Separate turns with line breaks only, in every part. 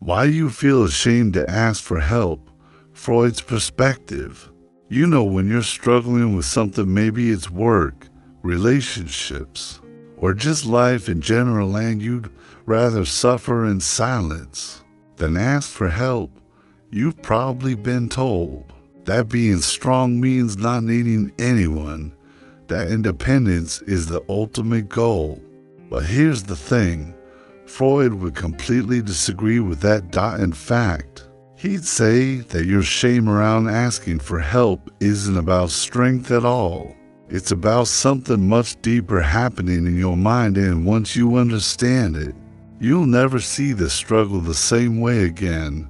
Why you feel ashamed to ask for help. Freud's perspective. You know when you're struggling with something, maybe it's work, relationships, or just life in general, and you'd rather suffer in silence than ask for help. You've probably been told that being strong means not needing anyone, that independence is the ultimate goal. But here's the thing, Freud would completely disagree with that. In fact, he'd say that your shame around asking for help isn't about strength at all. It's about something much deeper happening in your mind, and once you understand it, you'll never see the struggle the same way again.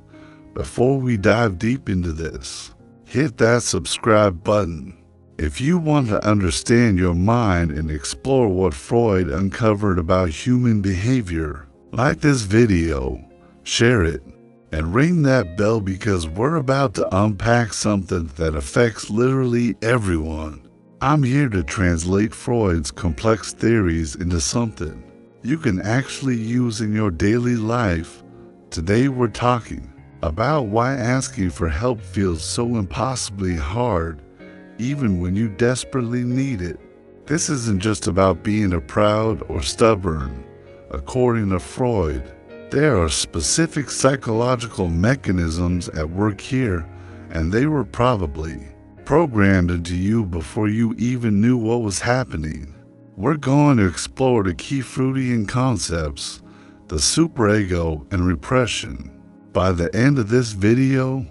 Before we dive deep into this, hit that subscribe button. If you want to understand your mind and explore what Freud uncovered about human behavior, like this video, share it, and ring that bell, because we're about to unpack something that affects literally everyone. I'm here to translate Freud's complex theories into something you can actually use in your daily life. Today we're talking about why asking for help feels so impossibly hard, even when you desperately need it. This isn't just about being proud or stubborn. According to Freud, there are specific psychological mechanisms at work here, and they were probably programmed into you before you even knew what was happening. We're going to explore the key Freudian concepts, the superego and repression. By the end of this video,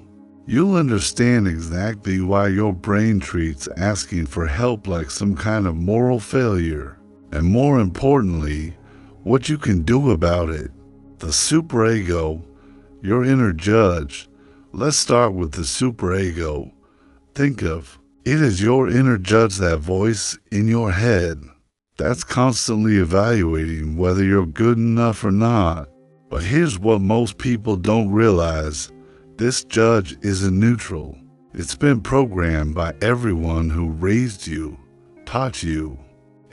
you'll understand exactly why your brain treats asking for help like some kind of moral failure, and more importantly, what you can do about it. The superego, your inner judge. Let's start with the superego. Think of it as your inner judge, that voice in your head that's constantly evaluating whether you're good enough or not. But here's what most people don't realize. This judge isn't neutral. It's been programmed by everyone who raised you, taught you,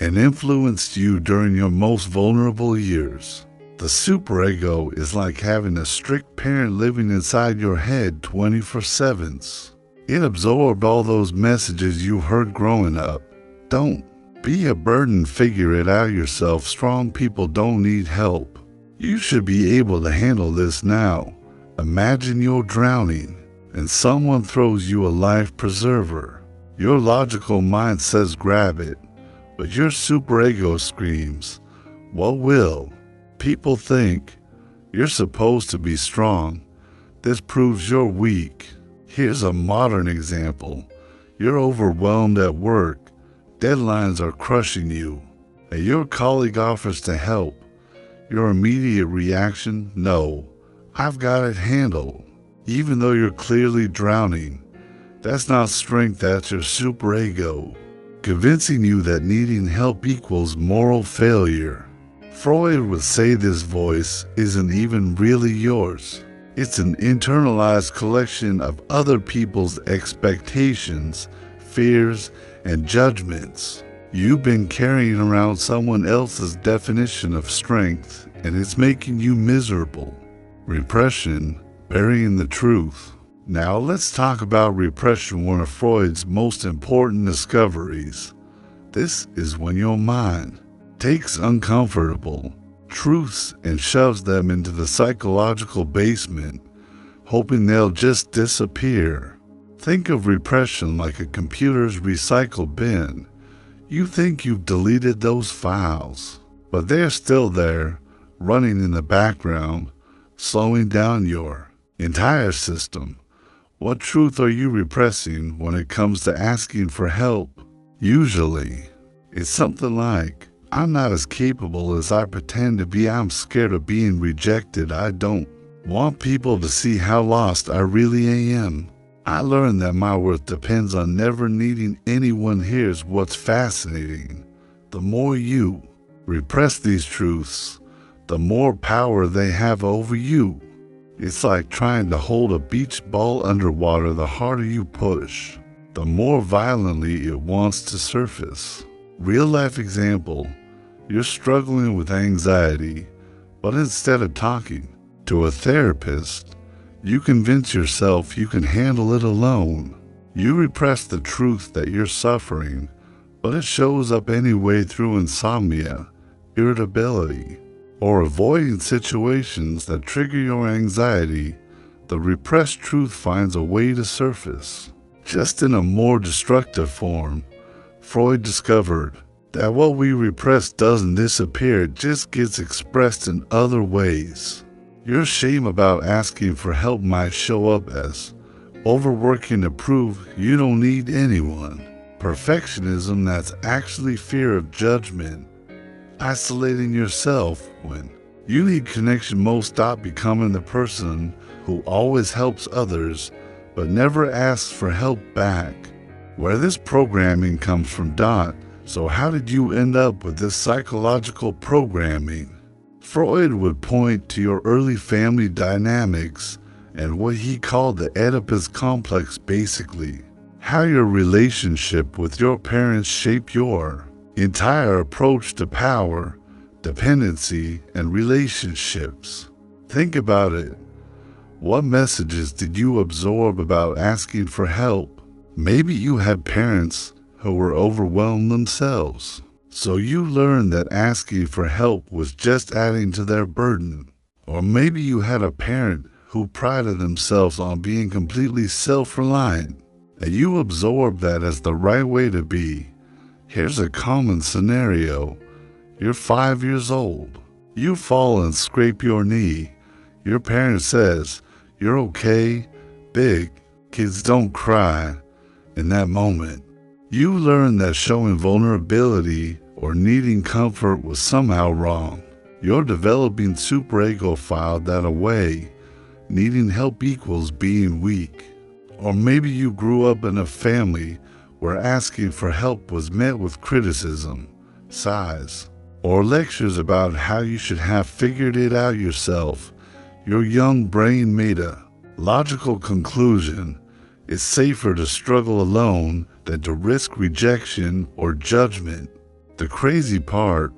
and influenced you during your most vulnerable years. The superego is like having a strict parent living inside your head 24/7. It absorbed all those messages you heard growing up. Don't be a burden, figure it out yourself. Strong people don't need help. You should be able to handle this now. Imagine you're drowning and someone throws you a life preserver. Your logical mind says grab it, but your superego screams, what will people think? You're supposed to be strong. This proves you're weak. Here's a modern example. You're overwhelmed at work. Deadlines are crushing you, and your colleague offers to help. Your immediate reaction, no, I've got it handled. Even though you're clearly drowning, that's not strength, that's your superego, convincing you that needing help equals moral failure. Freud would say this voice isn't even really yours. It's an internalized collection of other people's expectations, fears, and judgments. You've been carrying around someone else's definition of strength, and it's making you miserable. Repression, burying the truth. Now let's talk about repression, one of Freud's most important discoveries. This is when your mind takes uncomfortable truths and shoves them into the psychological basement, hoping they'll just disappear. Think of repression like a computer's recycle bin. You think you've deleted those files, but they're still there, running in the background, slowing down your entire system. What truth are you repressing when it comes to asking for help? Usually, it's something like, I'm not as capable as I pretend to be. I'm scared of being rejected. I don't want people to see how lost I really am. I learned that my worth depends on never needing anyone. Here's what's fascinating. The more you repress these truths, the more power they have over you. It's like trying to hold a beach ball underwater. The harder you push, the more violently it wants to surface. Real life example, you're struggling with anxiety, but instead of talking to a therapist, you convince yourself you can handle it alone. You repress the truth that you're suffering, but it shows up anyway through insomnia, irritability, or avoiding situations that trigger your anxiety. The repressed truth finds a way to surface, just in a more destructive form. Freud discovered that what we repress doesn't disappear, it just gets expressed in other ways. Your shame about asking for help might show up as overworking to prove you don't need anyone, perfectionism that's actually fear of judgment, isolating yourself when you need connection. Most stop becoming the person who always helps others but never asks for help back. Where this programming comes from. So how did you end up with this psychological programming? Freud would point to your early family dynamics and what he called the Oedipus complex, basically how your relationship with your parents shaped your entire approach to power, dependency, and relationships. Think about it. What messages did you absorb about asking for help? Maybe you had parents who were overwhelmed themselves, so you learned that asking for help was just adding to their burden. Or maybe you had a parent who prided themselves on being completely self-reliant, and you absorbed that as the right way to be. Here's a common scenario. You're 5 years old. You fall and scrape your knee. Your parent says, "You're okay, big, kids don't cry." In that moment, you learn that showing vulnerability or needing comfort was somehow wrong. Your developing superego filed that away. Needing help equals being weak. Or maybe you grew up in a family where asking for help was met with criticism, sighs, or lectures about how you should have figured it out yourself. Your young brain made a logical conclusion. It's safer to struggle alone than to risk rejection or judgment. The crazy part,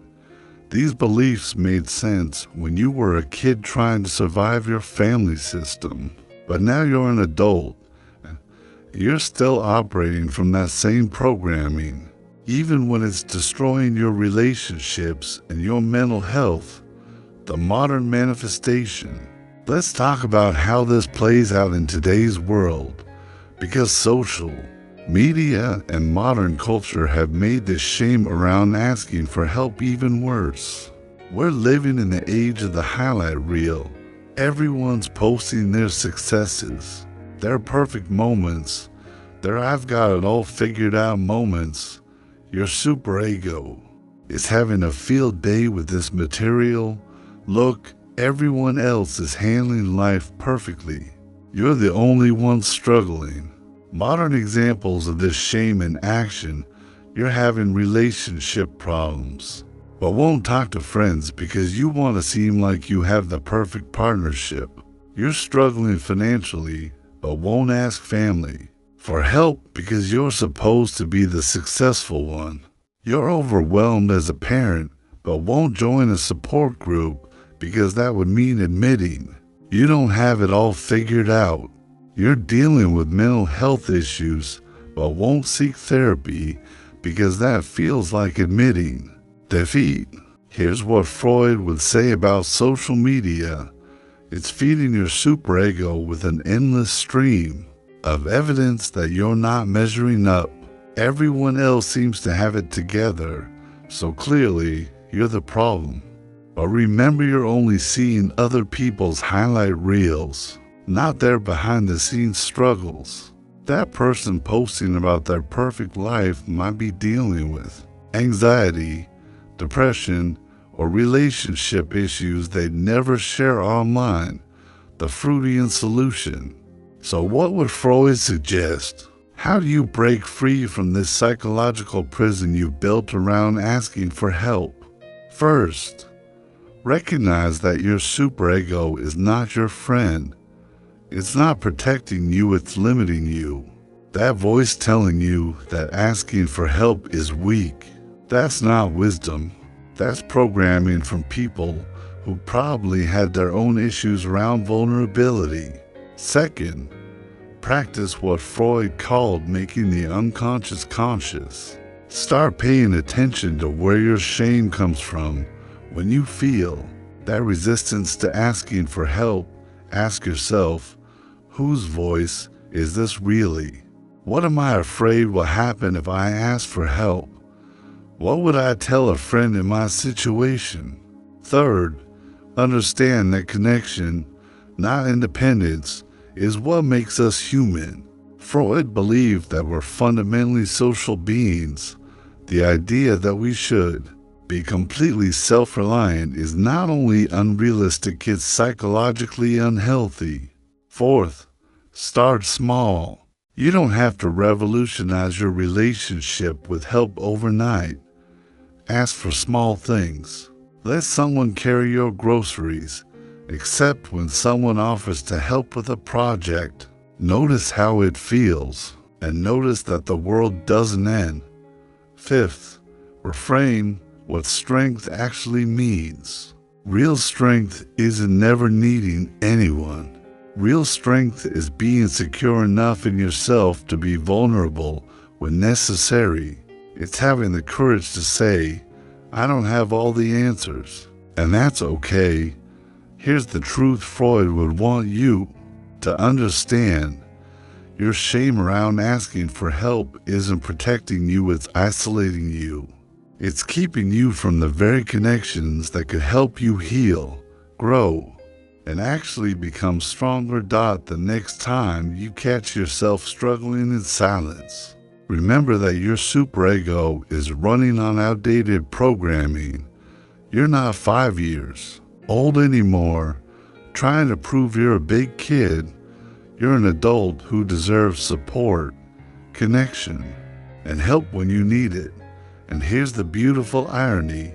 these beliefs made sense when you were a kid trying to survive your family system. But now you're an adult. You're still operating from that same programming, even when it's destroying your relationships and your mental health. The modern manifestation. Let's talk about how this plays out in today's world, because social media and modern culture have made this shame around asking for help even worse. We're living in the age of the highlight reel. Everyone's posting their successes, their perfect moments, their "I've got it all figured out" moments. Your superego is having a field day with this material. Look, everyone else is handling life perfectly. You're the only one struggling. Modern examples of this shame in action. You're having relationship problems, but won't talk to friends because you want to seem like you have the perfect partnership. You're struggling financially, but won't ask family for help because you're supposed to be the successful one. You're overwhelmed as a parent, but won't join a support group because that would mean admitting you don't have it all figured out. You're dealing with mental health issues, but won't seek therapy because that feels like admitting defeat. Here's what Freud would say about social media. It's feeding your superego with an endless stream of evidence that you're not measuring up. Everyone else seems to have it together, so clearly you're the problem. But remember, you're only seeing other people's highlight reels, not their behind-the-scenes struggles. That person posting about their perfect life might be dealing with anxiety, depression, or relationship issues they'd never share online. The Freudian solution. So what would Freud suggest? How do you break free from this psychological prison you built around asking for help? First, recognize that your superego is not your friend. It's not protecting you, it's limiting you. That voice telling you that asking for help is weak. That's not wisdom. That's programming from people who probably had their own issues around vulnerability. Second, practice what Freud called making the unconscious conscious. Start paying attention to where your shame comes from. When you feel that resistance to asking for help, ask yourself, whose voice is this really? What am I afraid will happen if I ask for help? What would I tell a friend in my situation? Third, understand that connection, not independence, is what makes us human. Freud believed that we're fundamentally social beings. The idea that we should be completely self-reliant is not only unrealistic, it's psychologically unhealthy. Fourth, start small. You don't have to revolutionize your relationship with help overnight. Ask for small things. Let someone carry your groceries. Accept when someone offers to help with a project. Notice how it feels, and notice that the world doesn't end. Fifth, reframe what strength actually means. Real strength isn't never needing anyone. Real strength is being secure enough in yourself to be vulnerable when necessary. It's having the courage to say, I don't have all the answers, and that's okay. Here's the truth Freud would want you to understand. Your shame around asking for help isn't protecting you, it's isolating you. It's keeping you from the very connections that could help you heal, grow, and actually become stronger. The next time you catch yourself struggling in silence, remember that your superego is running on outdated programming. You're not 5 years old anymore, trying to prove you're a big kid. You're an adult who deserves support, connection, and help when you need it. And here's the beautiful irony.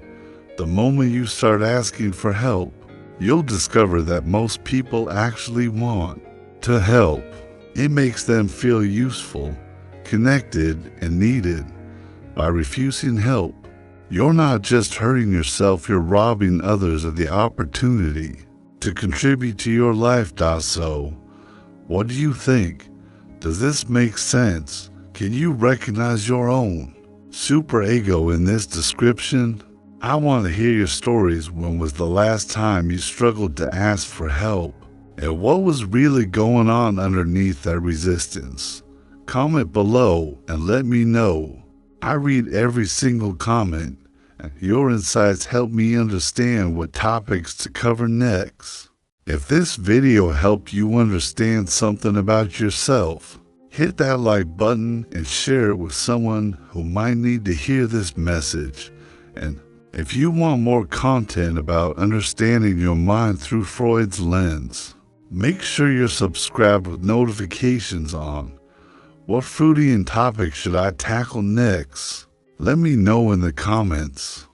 The moment you start asking for help, you'll discover that most people actually want to help. It makes them feel useful, connected, and needed. By refusing help, you're not just hurting yourself, you're robbing others of the opportunity to contribute to your life. So, what do you think? Does this make sense? Can you recognize your own superego in this description? I want to hear your stories. When was the last time you struggled to ask for help? And what was really going on underneath that resistance? Comment below and let me know. I read every single comment, and your insights help me understand what topics to cover next. If this video helped you understand something about yourself, hit that like button and share it with someone who might need to hear this message. And if you want more content about understanding your mind through Freud's lens, make sure you're subscribed with notifications on. What fruity topic should I tackle next? Let me know in the comments.